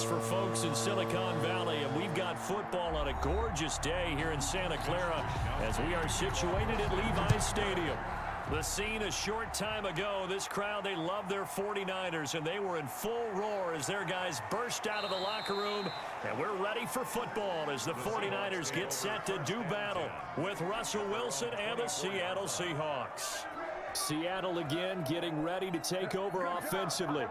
for folks in Silicon Valley, and we've got football on a gorgeous day here in Santa Clara as we are situated at Levi's Stadium. The scene a short time ago, this crowd, they love their 49ers, and they were in full roar as their guys burst out of the locker room, and we're ready for football as the 49ers get set to do battle with Russell Wilson and the Seattle Seahawks. Seattle again getting ready to take over offensively.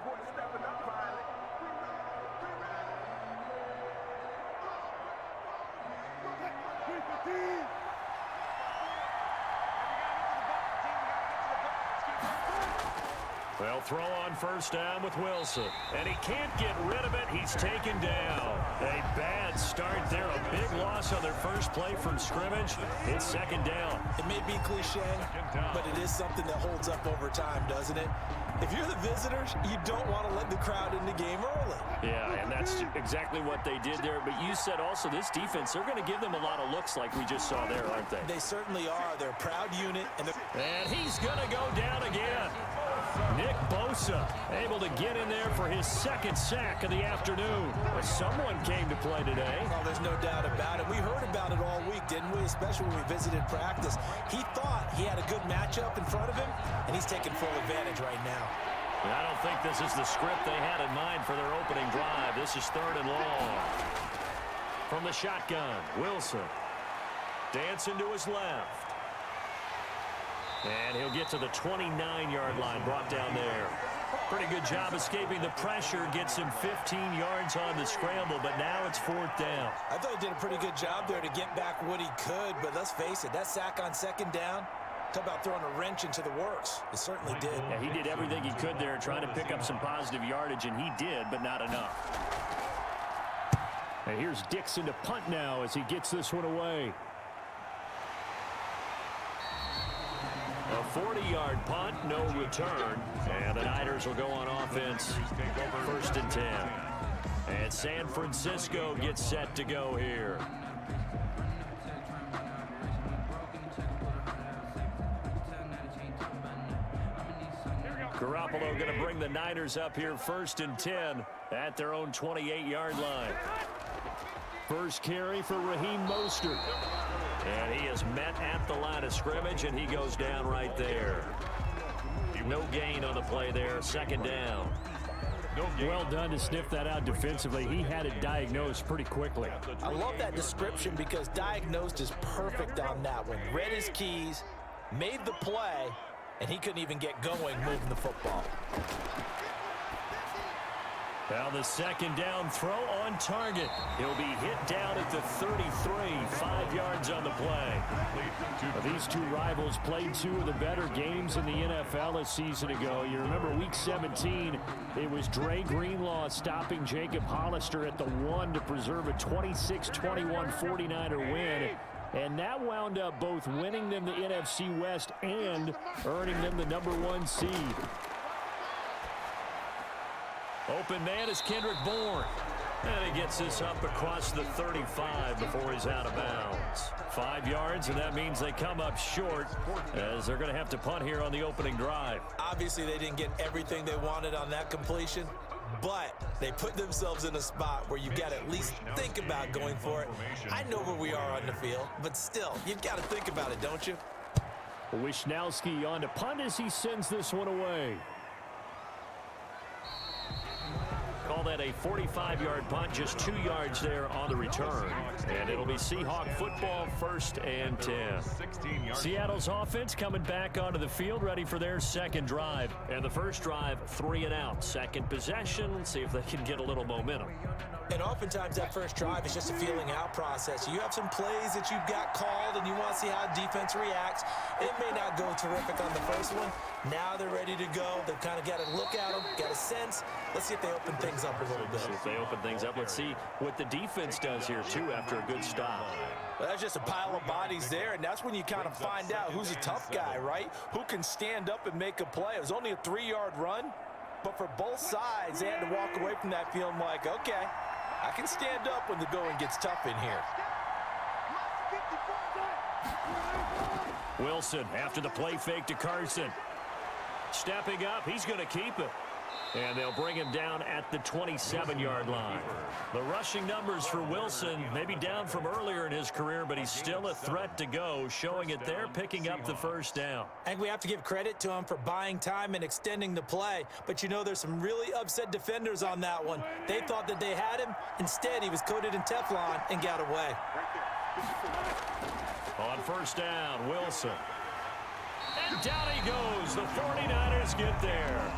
They'll throw on first down with Wilson. And he can't get rid of it. He's taken down. A bad start there. A big loss on their first play from scrimmage. It's second down. It may be cliche, but it is something that holds up over time, doesn't it? If you're the visitors, you don't want to let the crowd in the game early. Yeah, and that's exactly what they did there. But you said also this defense, they're going to give them a lot of looks like we just saw there, aren't they? They certainly are. They're a proud unit. And he's going to go down again. Nick Bosa able to get in there for his second sack of the afternoon. Well, someone came to play today. Well, there's no doubt about it. We heard about it all week, didn't we? Especially when we visited practice. He thought he had a good matchup in front of him, and he's taking full advantage right now. And I don't think this is the script they had in mind for their opening drive. This is 3rd and long. From the shotgun, Wilson dancing to his left. And he'll get to the 29-yard line, brought down there. Pretty good job escaping the pressure, gets him 15 yards on the scramble, but now it's 4th down. I thought he did a pretty good job there to get back what he could, but let's face it, that sack on 2nd down, talk about throwing a wrench into the works. It certainly did. Yeah, he did everything he could there, trying to pick up some positive yardage, and he did, but not enough. And here's Dixon to punt now as he gets this one away. A 40-yard punt, no return, and the Niners will go on offense. 1st and 10. And San Francisco gets set to go here. Garoppolo going to bring the Niners up here 1st and 10 at their own 28-yard line. First carry for Raheem Mostert. And he is met at the line of scrimmage, and he goes down right there. No gain on the play there, 2nd down. Well done to sniff that out defensively. He had it diagnosed pretty quickly. I love that description because diagnosed is perfect on that one. Read his keys, made the play, and he couldn't even get going moving the football. Now the 2nd down throw on target. He'll be hit down at the 33, 5 yards on the play. Now, these two rivals played 2 of the better games in the NFL a season ago. You remember week 17, it was Dre Greenlaw stopping Jacob Hollister at the 1 to preserve a 26-21 49er win. And that wound up both winning them the NFC West and earning them the #1 seed. Open man is Kendrick Bourne. And he gets this up across the 35 before he's out of bounds. 5 yards, and that means they come up short as they're going to have to punt here on the opening drive. Obviously, they didn't get everything they wanted on that completion, but they put themselves in a spot where you got to at least think about going for it. I know where we are on the field, but still, you've got to think about it, don't you? Wishnowski on to punt as he sends this one away. Call that a 45-yard punt, just 2 yards there on the return. And it'll be Seahawk football, 1st and 10. Seattle's offense coming back onto the field, ready for their 2nd drive. And the first drive, 3 and out. 2nd possession, let's see if they can get a little momentum. And oftentimes that first drive is just a feeling out process. You have some plays that you've got called and you want to see how defense reacts. It may not go terrific on the first one. Now they're ready to go. They've kind of got to look at them, got a sense. Let's see if they open things up a little bit. If they open things up, let's see what the defense does here, too, after a good stop. Well, that's just a pile of bodies there, and that's when you kind of find out who's a tough guy, right? Who can stand up and make a play. It was only a 3-yard run, but for both sides, they had to walk away from that feeling like, okay, I can stand up when the going gets tough in here. Wilson after the play fake to Carson. Stepping up, he's going to keep it. And they'll bring him down at the 27-yard line. The rushing numbers for Wilson may be down from earlier in his career, but he's still a threat to go, showing it there, picking up the first down. I think we have to give credit to him for buying time and extending the play. But, you know, there's some really upset defenders on that one. They thought that they had him. Instead, he was coated in Teflon and got away. On first down, Wilson. And down he goes. The 49ers get there.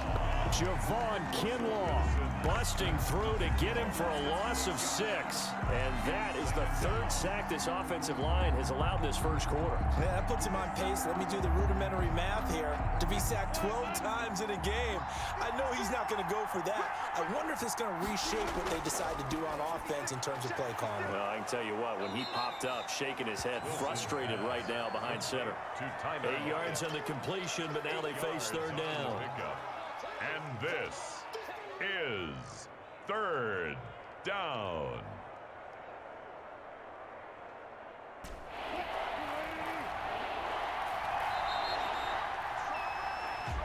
Javon Kinlaw busting through to get him for a loss of 6. And that is the 3rd sack this offensive line has allowed this first quarter. Yeah, that puts him on pace. Let me do the rudimentary math here. To be sacked 12 times in a game. I know he's not going to go for that. I wonder if it's going to reshape what they decide to do on offense in terms of play calling. Well, I can tell you what, when he popped up, shaking his head, frustrated right now behind center. 8 yards on the completion, but now they face 3rd down. And this is 3rd down.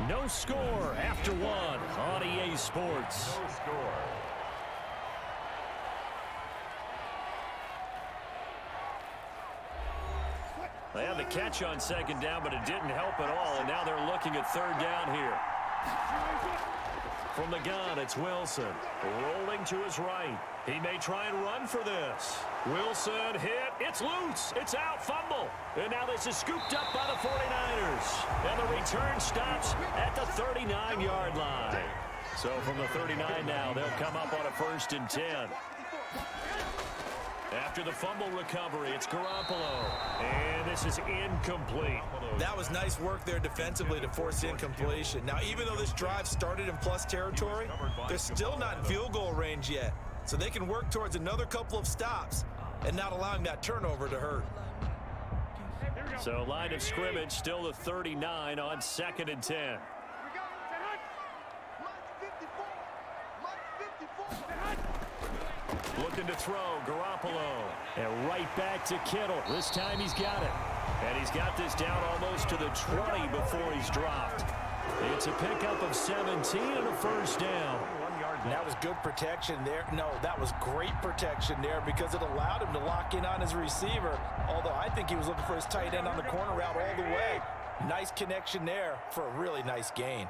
No score after 1 on EA Sports. No score. They had the catch on 2nd down, but it didn't help at all, and now they're looking at 3rd down here. From the gun, it's Wilson. Rolling to his right. He may try and run for this. Wilson hit. It's loose. It's out. Fumble. And now this is scooped up by the 49ers. And the return stops at the 39-yard line. So from the 39 now, they'll come up on a 1st and 10. After the fumble recovery, it's Garoppolo. And this is incomplete. That was nice work there defensively to force incompletion. Now, even though this drive started in plus territory, they're still not in field goal range yet. So they can work towards another couple of stops and not allowing that turnover to hurt. So line of scrimmage still the 39 on 2nd and 10. Looking to throw, Garoppolo. And right back to Kittle. This time he's got it. And he's got this down almost to the 20 before he's dropped. It's a pickup of 17 and a 1st down. And that was good protection there. No, that was great protection there because it allowed him to lock in on his receiver. Although I think he was looking for his tight end on the corner route all the way. Nice connection there for a really nice gain.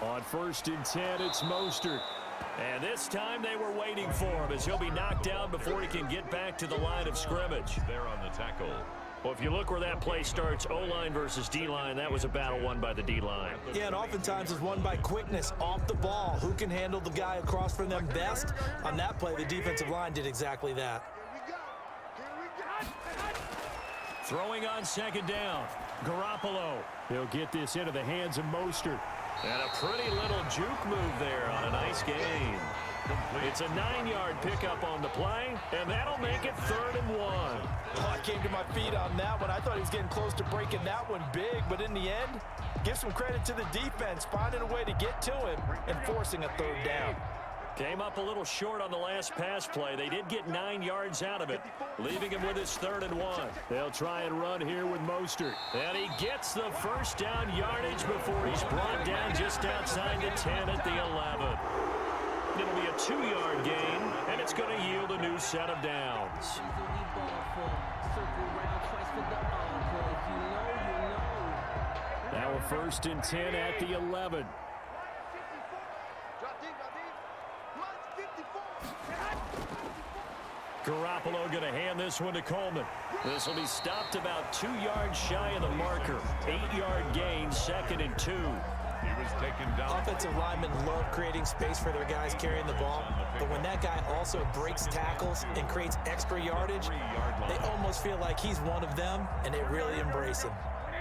On 1st and 10, it's Mostert. And this time they were waiting for him as he'll be knocked down before he can get back to the line of scrimmage. There on the tackle. Well, if you look where that play starts, O-line versus D-line, that was a battle won by the D-line. Yeah, and oftentimes it's won by quickness off the ball. Who can handle the guy across from them best? On that play, the defensive line did exactly that. Throwing on 2nd down, Garoppolo. He'll get this into the hands of Mostert. And a pretty little juke move there on a nice gain. It's a 9-yard pickup on the play, and that'll make it 3rd and 1. Oh, I came to my feet on that one. I thought he was getting close to breaking that one big, but in the end, give some credit to the defense, finding a way to get to him and forcing a 3rd down. Came up a little short on the last pass play. They did get 9 yards out of it, leaving him with his 3rd and 1. They'll try and run here with Mostert. And he gets the 1st down yardage before he's brought down just outside the 10 at the 11. It'll be a 2-yard gain, and it's going to yield a new set of downs. Now a 1st and 10 at the 11. Garoppolo going to hand this one to Coleman. This will be stopped about 2 yards shy of the marker. 8-yard gain, 2nd and 2. He was taken down. Offensive linemen love creating space for their guys carrying the ball, but when that guy also breaks tackles and creates extra yardage, they almost feel like he's one of them, and they really embrace him.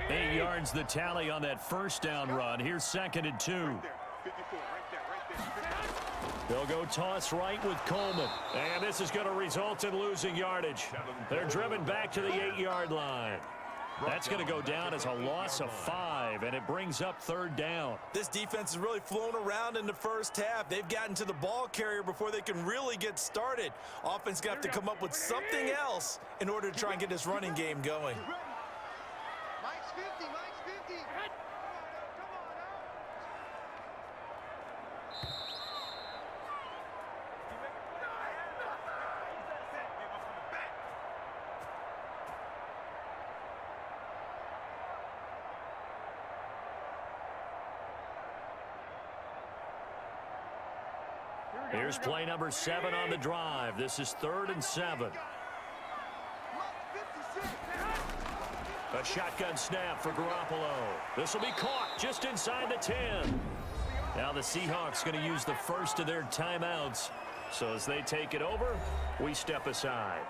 8 yards the tally on that 1st down run. Here's 2nd and 2. They'll go toss right with Coleman. And this is going to result in losing yardage. They're driven back to the 8-yard line. That's going to go down as a loss of 5, and it brings up 3rd down. This defense has really flown around in the first half. They've gotten to the ball carrier before they can really get started. Offense going to have to come up with something else in order to try and get this running game going. Here's play number 7 on the drive. This is 3rd and 7. A shotgun snap for Garoppolo. This will be caught just inside the 10. Now the Seahawks going to use the first of their timeouts. So as they take it over, we step aside.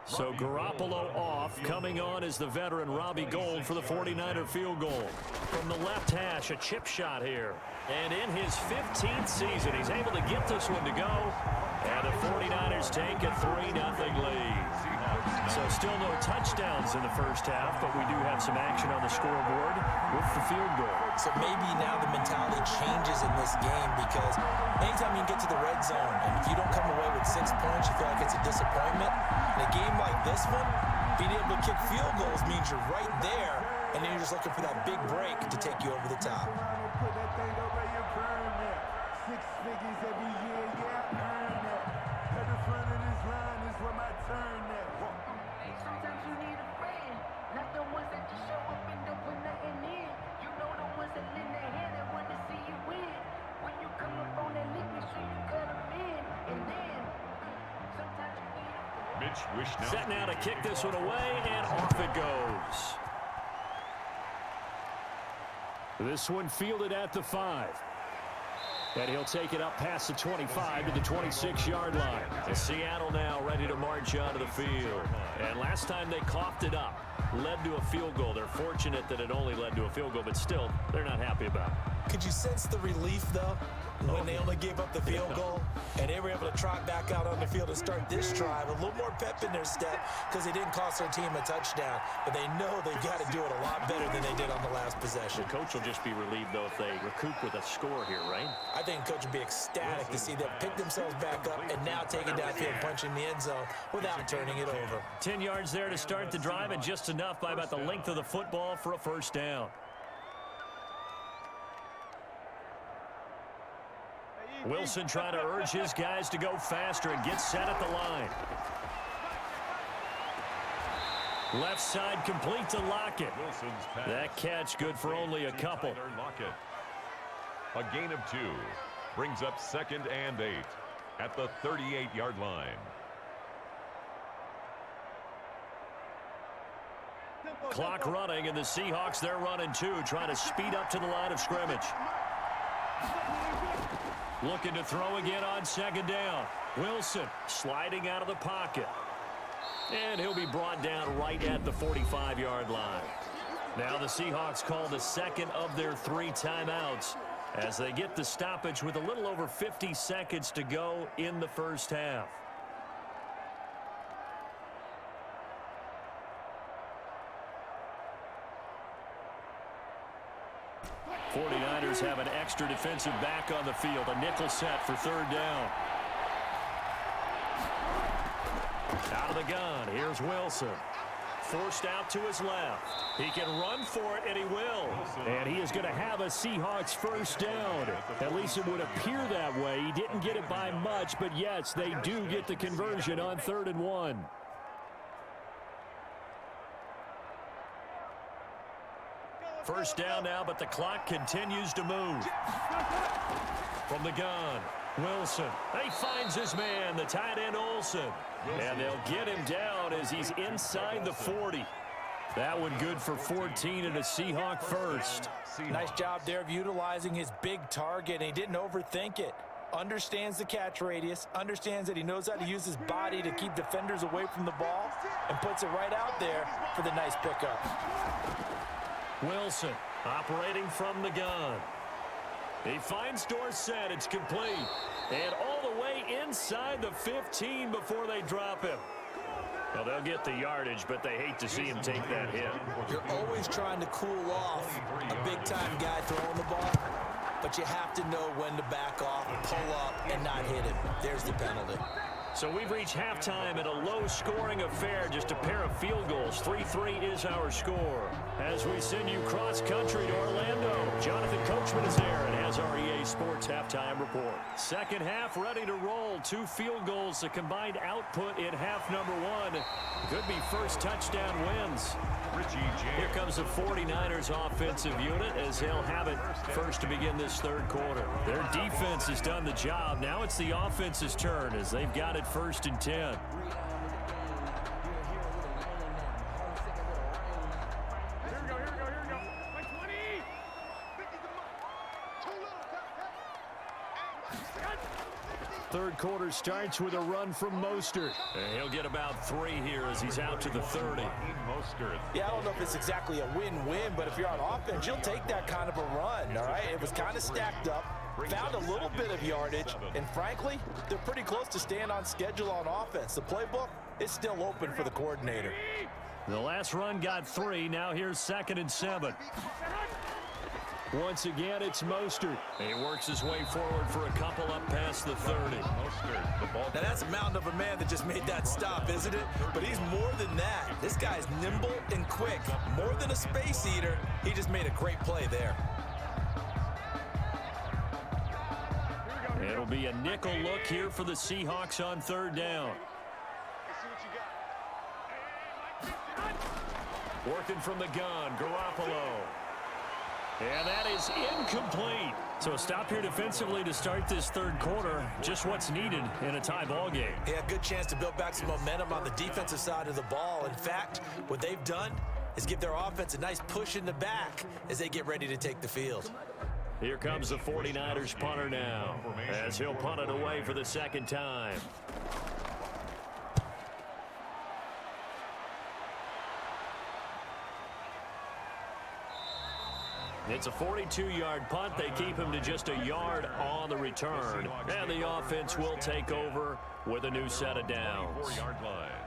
So Garoppolo off. Coming on is the veteran Robbie Gould for the 49er field goal. From the left hash, a chip shot here. And in his 15th season, he's able to get this one to go. And the 49ers take a 3-0 lead. So still no touchdowns in the first half, but we do have some action on the scoreboard with the field goal. So maybe now the mentality changes in this game, because anytime you can get to the red zone, and if you don't come away with 6 points, you feel like it's a disappointment. In a game like this one, being able to kick field goals means you're right there, and then you're just looking for that big break to take you over the top. Sometimes you need a friend, not the ones that just show up and don't put nothing in. You know the ones that lend their hand and want to see you win. When you come up on that lick, make sure you cut them in. And then, sometimes you need a friend. Mitch Wishnowsky. Set now to kick this one away, and off it goes. This one fielded at the 5. And he'll take it up past the 25 to the 26-yard line. And Seattle now ready to march onto the field. And last time they coughed it up, led to a field goal. They're fortunate that it only led to a field goal, but still, they're not happy about it. Could you sense the relief, though, when they only gave up the field goal and they were able to trot back out on the field and start this drive? A little more pep in their step because they didn't cost their team a touchdown, but they know they've got to do it a lot better than they did on the last possession. The coach will just be relieved, though, if they recoup with a score here, right? I think the coach would be ecstatic to see them pick themselves back up and now take it downfield, punching the end zone without turning it over. 10 yards there to start the drive, and just enough by about the length of the football for a first down. Wilson trying to urge his guys to go faster and get set at the line. Left side complete to Lockett. That catch good for only a couple. Lockett. A gain of 2 brings up 2nd and 8 at the 38-yard line. Clock running, and the Seahawks, they're running too, trying to speed up to the line of scrimmage. Looking to throw again on 2nd down. Wilson sliding out of the pocket. And he'll be brought down right at the 45-yard line. Now the Seahawks call the second of their 3 timeouts as they get the stoppage with a little over 50 seconds to go in the first half. '49ers have an extra defensive back on the field. A nickel set for 3rd down. Out of the gun. Here's Wilson. Forced out to his left. He can run for it, and he will. And he is going to have a Seahawks first down. At least it would appear that way. He didn't get it by much, but yes, they do get the conversion on 3rd and 1. First down now, but the clock continues to move. From the gun, Wilson. He finds his man, the tight end Olsen. And they'll get him down as he's inside the 40. That one good for 14 and a Seahawk first. Nice job there of utilizing his big target, and he didn't overthink it. Understands the catch radius, understands that he knows how to use his body to keep defenders away from the ball, and puts it right out there for the nice pickup. Wilson operating from the gun. He finds Dorsett. It's complete. And all the way inside the 15 before they drop him. Well, they'll get the yardage, but they hate to see him take that hit. You're always trying to cool off a big-time guy throwing the ball, but you have to know when to back off, pull up, and not hit him. There's the penalty. So we've reached halftime in a low-scoring affair, just a pair of field goals. 3-3 is our score. As we send you cross-country to Orlando, Jonathan Coachman is there and has our EA Sports halftime report. Second half ready to roll. 2 field goals, the combined output in half number 1. Could be first touchdown wins. Here comes the 49ers offensive unit as they'll have it first to begin this third quarter. Their defense has done the job. Now it's the offense's turn as they've got it first and 10. Here we go. Like 20. Third quarter starts with a run from Mostert. And he'll get about 3 here as he's out to the 30. Yeah, I don't know if it's exactly a win-win, but if you're on offense, you'll take that kind of a run, all right? It was kind of stacked up, found a little bit of yardage, and frankly, they're pretty close to staying on schedule on offense. The playbook is still open for the coordinator. The last run got 3. Now here's 2nd and 7. Once again, it's Mostert. He works his way forward for a couple up past the 30. Now, that's a mountain of a man that just made that stop, isn't it? But he's more than that. This guy's nimble and quick. More than a space eater, he just made a great play there. It'll be a nickel look here for the Seahawks on 3rd down. Working from the gun, Garoppolo. And that is incomplete. So a stop here defensively to start this third quarter. Just what's needed in a tie ball game. Yeah, good chance to build back some momentum on the defensive side of the ball. In fact, what they've done is give their offense a nice push in the back as they get ready to take the field. Here comes the 49ers punter now as he'll punt it away for the 2nd time. It's a 42-yard punt. They keep him to just a yard on the return. And the offense will take over with a new set of downs.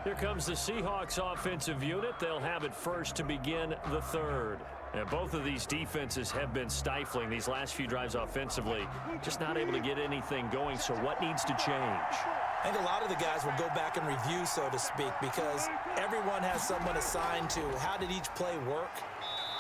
Here comes the Seahawks offensive unit. They'll have it first to begin the 3rd. And both of these defenses have been stifling these last few drives offensively. Just not able to get anything going. So what needs to change? I think a lot of the guys will go back and review, so to speak, because everyone has someone assigned to how did each play work.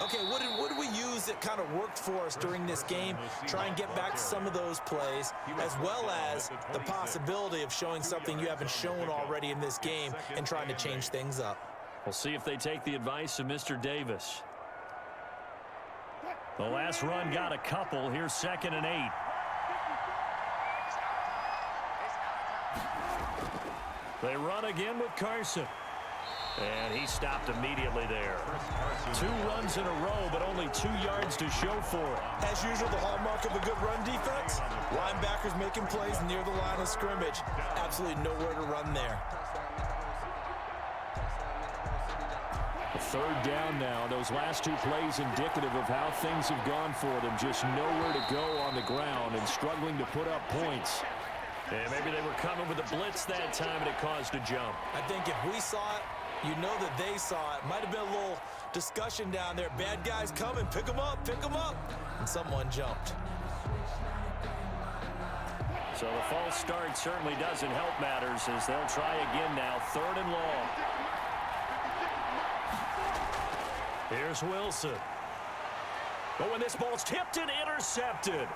Okay, what did we use that kind of worked for us during this game? Try and get back to some of those plays, as well as the possibility of showing something you haven't shown already in this game and trying to change things up. We'll see if they take the advice of Mr. Davis. The last run got a couple. Here's 2nd and 8. They run again with Carson. And he stopped immediately there. 2 runs in a row, but only 2 yards to show for it. As usual, the hallmark of a good run defense, linebackers making plays near the line of scrimmage. Absolutely nowhere to run there. 3rd down now. Those last 2 plays indicative of how things have gone for them. Just nowhere to go on the ground and struggling to put up points. And maybe they were coming with a blitz that time and it caused a jump. I think if we saw it, you know that they saw it. Might have been a little discussion down there. Bad guys coming. Pick them up. Pick them up. And someone jumped. So the false start certainly doesn't help matters as they'll try again now. 3rd and long. Here's Wilson. Oh, and this ball's tipped and intercepted.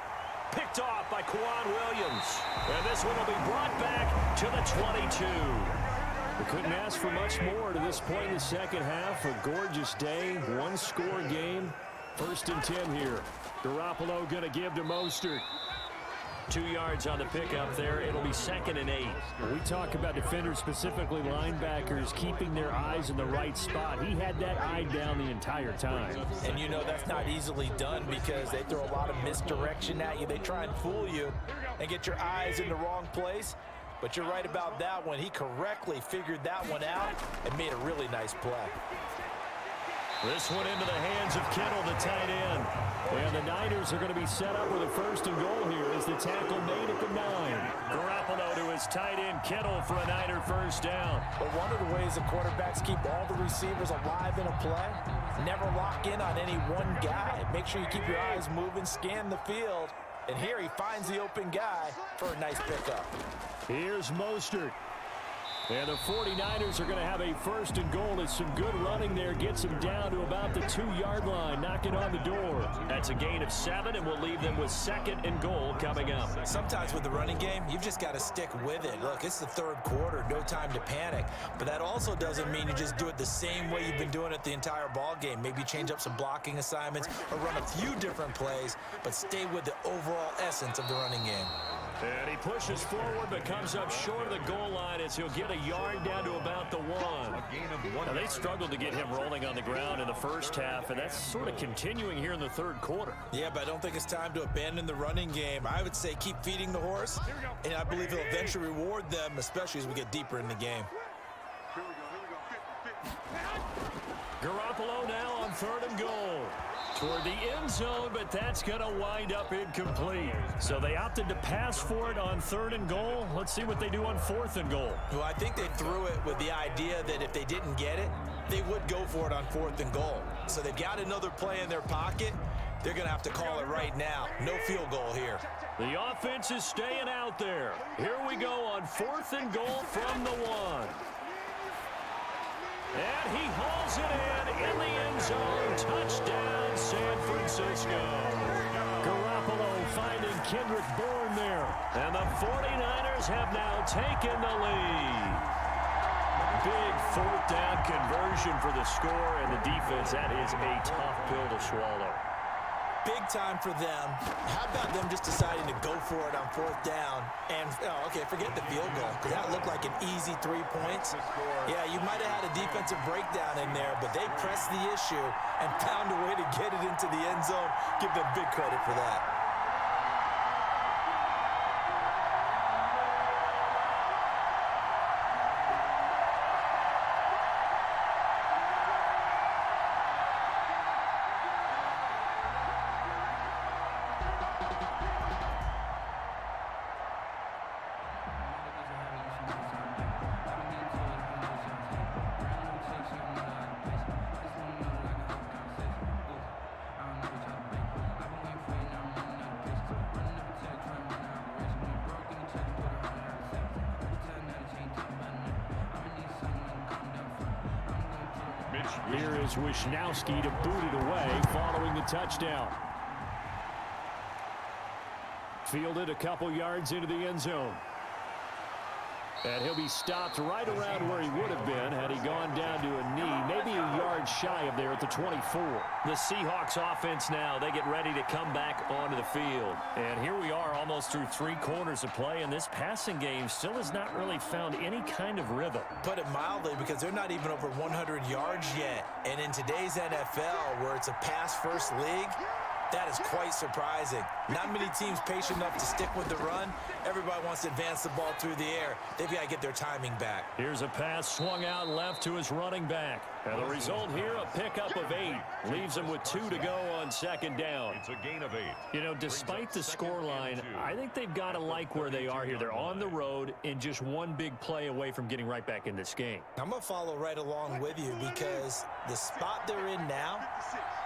Picked off by Quan Williams. And this one will be brought back to the 22. We couldn't ask for much more to this point in the second half. A gorgeous day, 1-score game. 1st and 10 here. Garoppolo going to give to Mostert. 2 yards on the pickup there. It'll be 2nd and 8. We talk about defenders, specifically linebackers, keeping their eyes in the right spot. He had that eye down the entire time. And you know that's not easily done because they throw a lot of misdirection at you. They try and fool you and get your eyes in the wrong place. But you're right about that one. He correctly figured that one out and made a really nice play. This one into the hands of Kittle, the tight end. And the Niners are going to be set up with a 1st and goal here as the tackle made at the 9. Garoppolo to his tight end, Kittle, for a Niner 1st down. But one of the ways the quarterbacks keep all the receivers alive in a play, never lock in on any one guy. Make sure you keep your eyes moving, scan the field. And here he finds the open guy for a nice pickup. Here's Mostert. And the 49ers are going to have a first and goal. It's some good running there. Gets them down to about the 2-yard line. Knocking on the door. That's a gain of 7, and we'll leave them with second and goal coming up. Sometimes with the running game, you've just got to stick with it. Look, it's the third quarter. No time to panic. But that also doesn't mean you just do it the same way you've been doing it the entire ball game. Maybe change up some blocking assignments or run a few different plays, but stay with the overall essence of the running game. And he pushes forward but comes up short of the goal line as he'll get a yard down to about the 1. Now, they struggled to get him rolling on the ground in the first half, and that's sort of continuing here in the third quarter. Yeah, but I don't think it's time to abandon the running game. I would say keep feeding the horse, and I believe he'll eventually reward them, especially as we get deeper in the game. Garoppolo now on 3rd and goal. Toward the end zone, but that's going to wind up incomplete. So they opted to pass for it on 3rd and goal. Let's see what they do on 4th and goal. Well, I think they threw it with the idea that if they didn't get it, they would go for it on 4th and goal. So they've got another play in their pocket. They're going to have to call it right now. No field goal here. The offense is staying out there. Here we go on 4th and goal from the 1. And he hauls it in the end zone. Touchdown, San Francisco. Garoppolo finding Kendrick Bourne there. And the 49ers have now taken the lead. Big 4th down conversion for the score, and the defense, that is a tough pill to swallow. Big time for them. How about them just deciding to go for it on 4th down? And, okay, forget the field goal, because that looked like an easy 3 points. Yeah, you might have had a defensive breakdown in there, but they pressed the issue and found a way to get it into the end zone. Give them big credit for that. Here is Wisnowski to boot it away following the touchdown. Fielded a couple yards into the end zone. And he'll be stopped right around where he would have been had he gone down to a knee, maybe a yard shy of there at the 24. The Seahawks offense now, they get ready to come back onto the field. And here we are almost through 3 quarters of play, and this passing game still has not really found any kind of rhythm. Put it mildly, because they're not even over 100 yards yet. And in today's NFL, where it's a pass-first league, that is quite surprising. Not many teams patient enough to stick with the run. Everybody wants to advance the ball through the air. They've got to get their timing back. Here's a pass swung out left to his running back. And the result here, a pickup of 8. Leaves him with 2 to go on 2nd down. It's a gain of 8. You know, despite the scoreline, I think they've got to like where they are here. They're on the road and just one big play away from getting right back in this game. I'm going to follow right along with you, because the spot they're in now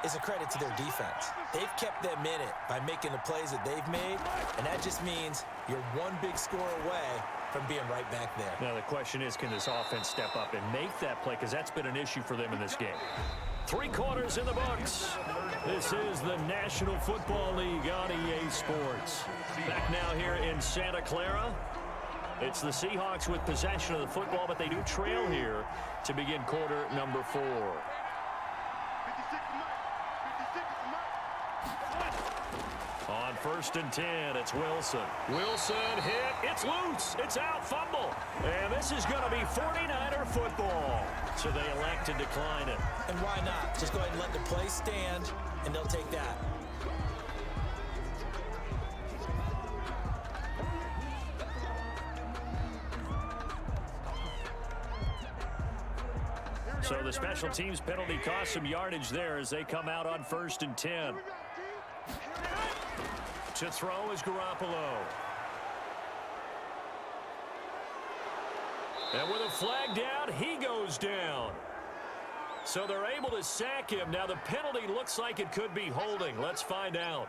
is a credit to their defense. They've kept them in it by making the plays that they've made, and that just means you're one big score away from being right back there. Now the question is, can this offense step up and make that play, because that's been an issue for them in this game. 3 quarters in the books. This is the National Football League on EA Sports. Back now here in Santa Clara. It's the Seahawks with possession of the football, but they do trail here to begin quarter number 4. On 1st and 10, it's Wilson. Wilson hit. It's loose. It's out. Fumble. And this is going to be 49er football. So they elect to decline it. And why not? Just go ahead and let the play stand, and they'll take that. So the special teams penalty cost some yardage there as they come out on 1st and 10. To throw is Garoppolo. And with a flag down, he goes down. So they're able to sack him. Now the penalty looks like it could be holding. Let's find out.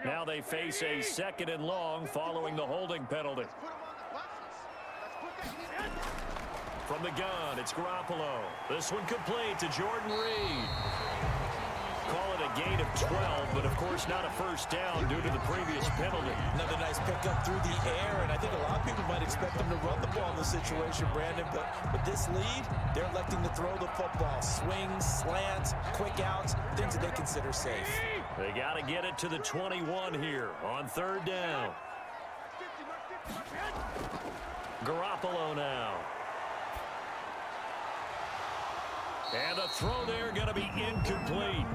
Now they face a 2nd and long following the holding penalty. From the gun, it's Garoppolo. This one complete to Jordan Reed. Call it a gain of 12, but of course not a first down due to the previous penalty. Another nice pickup through the air, and I think a lot of people might expect them to run the ball in this situation, Brandon, but with this lead, they're electing to throw the football. Swings, slants, quick outs, things that they consider safe. They got to get it to the 21 here on 3rd down. Garoppolo now. And the throw there going to be incomplete.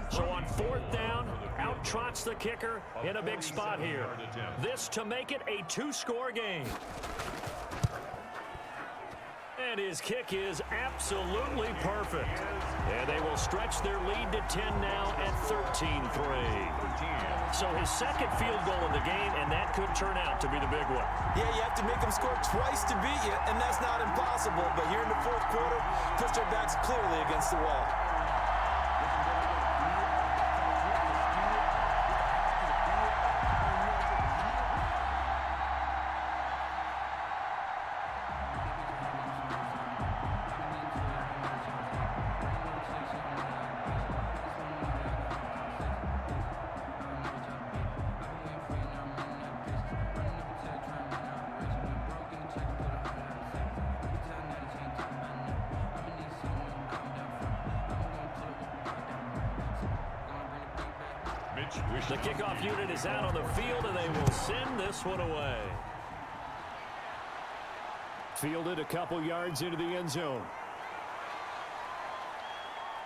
So on 4th down, out trots the kicker in a big spot here. This to make it a 2-score game. And his kick is absolutely perfect. And they will stretch their lead to 10 now at 13-3. So his 2nd field goal in the game, and that could turn out to be the big one. Yeah, you have to make them score twice to beat you, and that's not impossible. But here in the 4th quarter, push their backs clearly against the wall. The kickoff unit is out on the field, and they will send this one away. Fielded a couple yards into the end zone.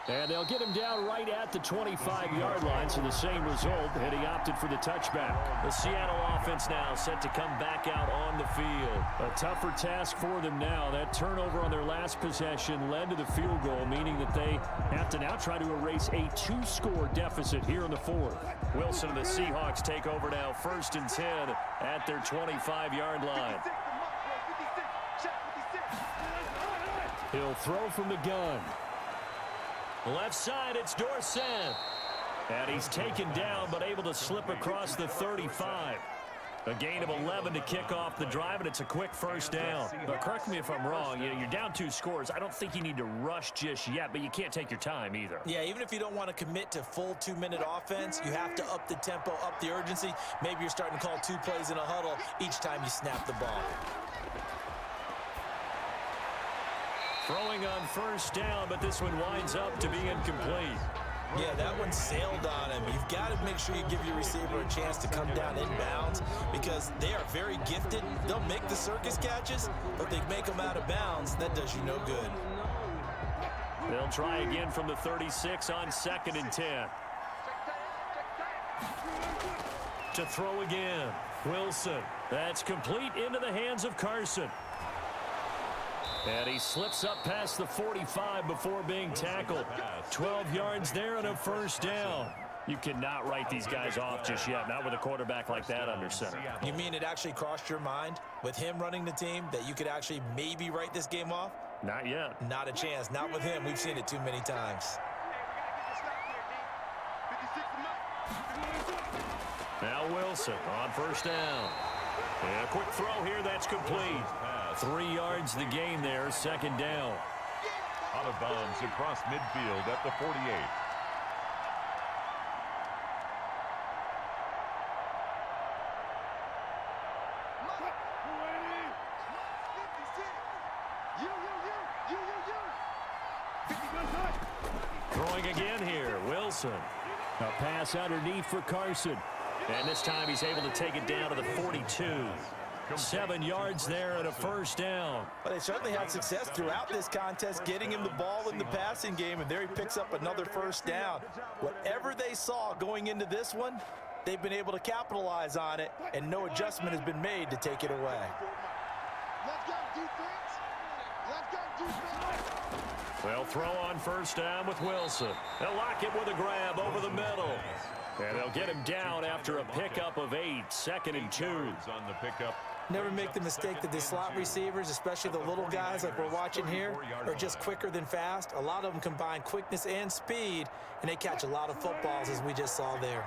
And they'll get him down right at the 25-yard line, so the same result, and he opted for the touchback. The Seattle offense now set to come back out on the field. A tougher task for them now. That turnover on their last possession led to the field goal, meaning that they have to now try to erase a 2-score deficit here in the 4th. Wilson and the Seahawks take over now, 1st and 10 at their 25-yard line. He'll throw from the gun. Left side, it's Dorsett. And he's taken down, but able to slip across the 35. A gain of 11 to kick off the drive, and it's a quick first down. But correct me if I'm wrong, you're down 2 scores. I don't think you need to rush just yet, but you can't take your time either. Yeah, even if you don't want to commit to full 2-minute offense, you have to up the tempo, up the urgency. Maybe you're starting to call 2 plays in a huddle each time you snap the ball. Throwing on 1st down, but this one winds up to be incomplete. Yeah, that one sailed on him. You've got to make sure you give your receiver a chance to come down inbounds because they are very gifted. They'll make the circus catches, but they make them out of bounds. That does you no good. They'll try again from the 36 on 2nd and 10. To throw again. Wilson. That's complete into the hands of Carson. And he slips up past the 45 before being tackled. 12 yards there and a first down. You cannot write these guys off just yet, not with a quarterback like that under center. You mean it actually crossed your mind with him running the team that you could actually maybe write this game off? Not yet. Not a chance. Not with him. We've seen it too many times. Now Wilson on 1st down. And a quick throw here, that's complete. 3 yards the gain there, 2nd down. Out of bounds across midfield at the 48. Throwing again here, Wilson. A pass underneath for Carson. And this time he's able to take it down to the 42. 7 yards there and a first down. Well, they certainly had success throughout this contest, getting him the ball in the passing game, and there he picks up another first down. Whatever they saw going into this one, they've been able to capitalize on it, and no adjustment has been made to take it away. Let's go, defense. Let's go, defense. They'll throw on first down with Wilson. They'll lock it with a grab over the middle. And they'll get him down after a pickup of 8, 2nd and 2. On the pickup. Never make the mistake that the slot receivers, especially the little guys like we're watching here, are just quicker than fast. A lot of them combine quickness and speed, and they catch a lot of footballs, as we just saw there.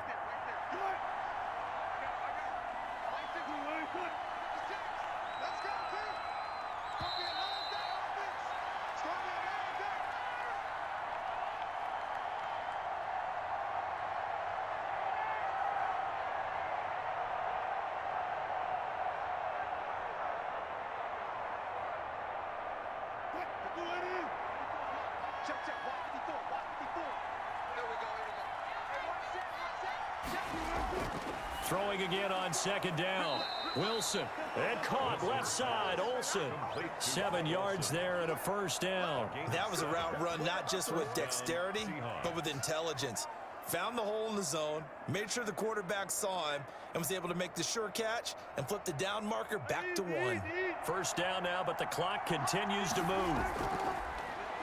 Throwing again on 2nd down. Wilson, and caught left side. Olsen, 7 yards there and a first down. That was a route run not just with dexterity, but with intelligence. Found the hole in the zone, made sure the quarterback saw him, and was able to make the sure catch and flip the down marker back to 1. First down now, but the clock continues to move.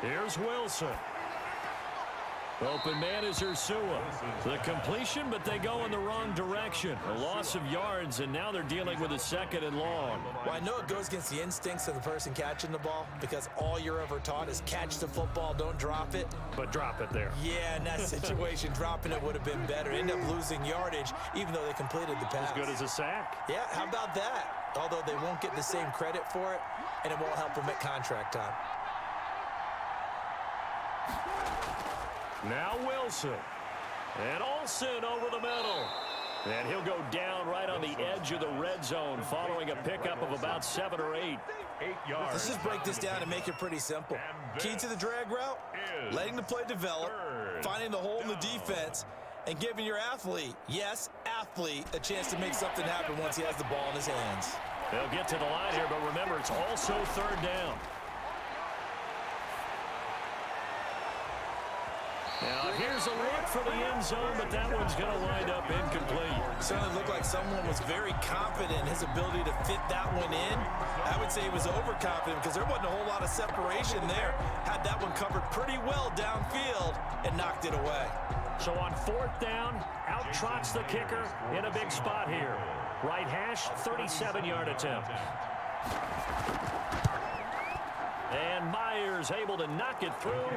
Here's Wilson. Open man is Ursua. The completion, but they go in the wrong direction. A loss of yards, and now they're dealing with a 2nd and long. Well, I know it goes against the instincts of the person catching the ball because all you're ever taught is catch the football, don't drop it. But drop it there. Yeah, in that situation, dropping it would have been better. End up losing yardage, even though they completed the pass. As good as a sack. Yeah, how about that? Although they won't get the same credit for it, and it won't help them at contract time. Now Wilson. And Olsen over the middle. And he'll go down right on the edge of the red zone following a pickup of about 7 or 8. 8 yards. Let's just break this down and make it pretty simple. Key to the drag route, letting the play develop, finding the hole in the defense, and giving your athlete, yes, athlete, a chance to make something happen once he has the ball in his hands. They'll get to the line here, but remember, it's also 3rd down. Now, here's a look for the end zone, but that one's going to wind up incomplete. Certainly looked like someone was very confident in his ability to fit that one in. I would say he was overconfident because there wasn't a whole lot of separation there. Had that one covered pretty well downfield and knocked it away. So on 4th down, out trots the kicker in a big spot here. Right hash, 37-yard attempt. And Myers able to knock it through.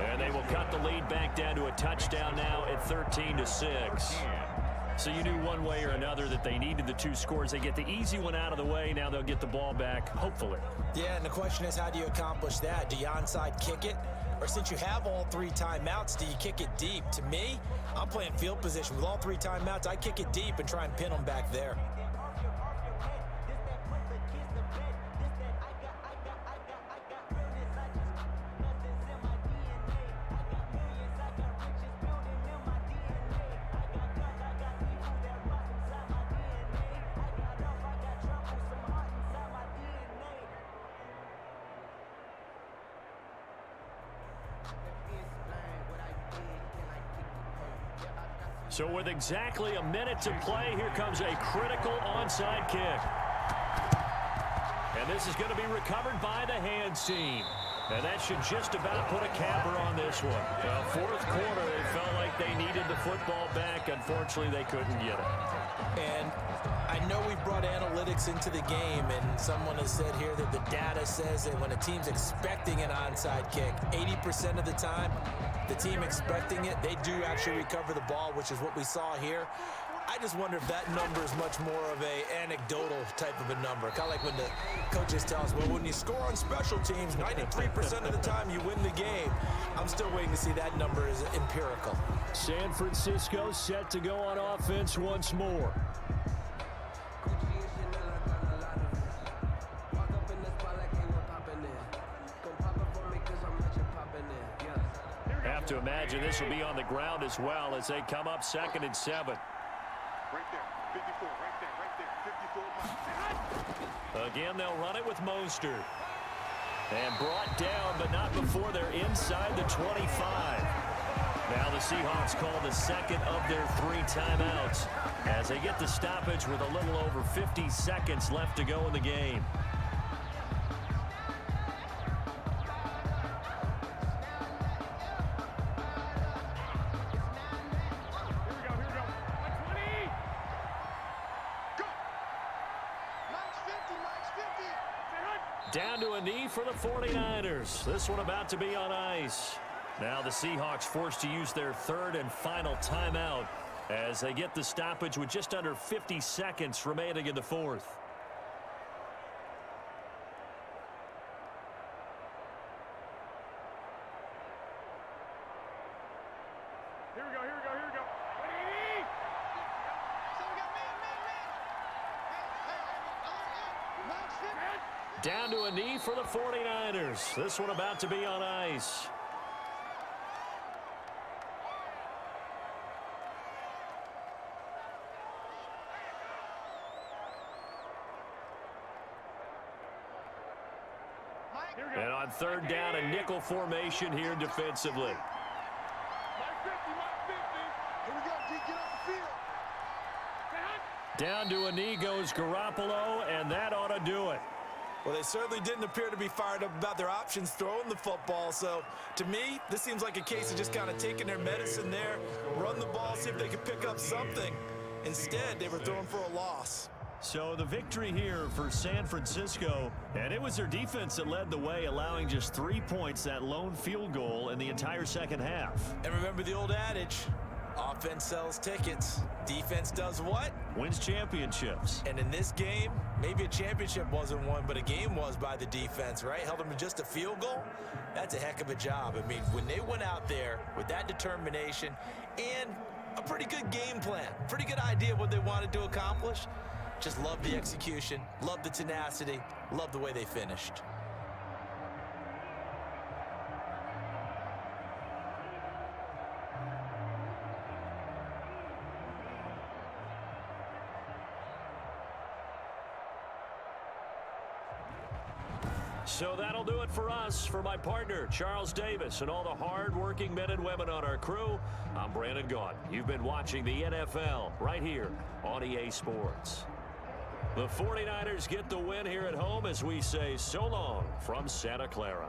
And they will cut the lead back down to a touchdown now at 13-6. So you knew one way or another that they needed the 2 scores. They get the easy one out of the way. Now they'll get the ball back, hopefully. Yeah, and the question is, how do you accomplish that? Do you onside kick it? Or since you have all 3 timeouts, do you kick it deep? To me, I'm playing field position. With all 3 timeouts, I kick it deep and try and pin them back there. So with exactly a minute to play, here comes a critical onside kick. And this is going to be recovered by the hands team. And that should just about put a capper on this one. Well, 4th quarter, they felt like they needed the football back. Unfortunately, they couldn't get it. And I know we brought analytics into the game, and someone has said here that the data says that when a team's expecting an onside kick, 80% of the time, the team expecting it, they do actually recover the ball, which is what we saw here. I just wonder if that number is much more of a anecdotal type of a number. Kind of like when the coaches tell us, well, when you score on special teams, 93% of the time you win the game. I'm still waiting to see that number is empirical. San Francisco set to go on offense once more. Have to imagine this will be on the ground as well as they come up 2nd and 7. Right there, 54, right there, 54. Again, they'll run it with Mostert. And brought down, but not before they're inside the 25. Now the Seahawks call the 2nd of their 3 timeouts as they get the stoppage with a little over 50 seconds left to go in the game. Down to a knee for the 49ers. This one about to be on ice. Now the Seahawks forced to use their third and final timeout as they get the stoppage with just under 50 seconds remaining in the fourth. Here we go. Down to a knee for the 49ers. This one about to be on ice. And on third down, a nickel formation here defensively. Here we go. Get off the field. Down to a knee goes Garoppolo, and that ought to do it. Well, they certainly didn't appear to be fired up about their options throwing the football. So, to me, this seems like a case of just kind of taking their medicine there, run the ball, see if they can pick up something. Instead, they were throwing for a loss. So the victory here for San Francisco, and it was their defense that led the way, allowing just 3 points, that lone field goal in the entire second half. And remember the old adage, offense sells tickets. Defense does what? Wins championships. And in this game, maybe a championship wasn't won, but a game was by the defense, right? Held them to just a field goal. That's a heck of a job. I mean, when they went out there with that determination and a pretty good game plan, pretty good idea of what they wanted to accomplish, just love the execution, love the tenacity, love the way they finished. So that'll do it for us. For my partner, Charles Davis, and all the hard-working men and women on our crew, I'm Brandon Gaudin. You've been watching the NFL right here on EA Sports. The 49ers get the win here at home as we say so long from Santa Clara.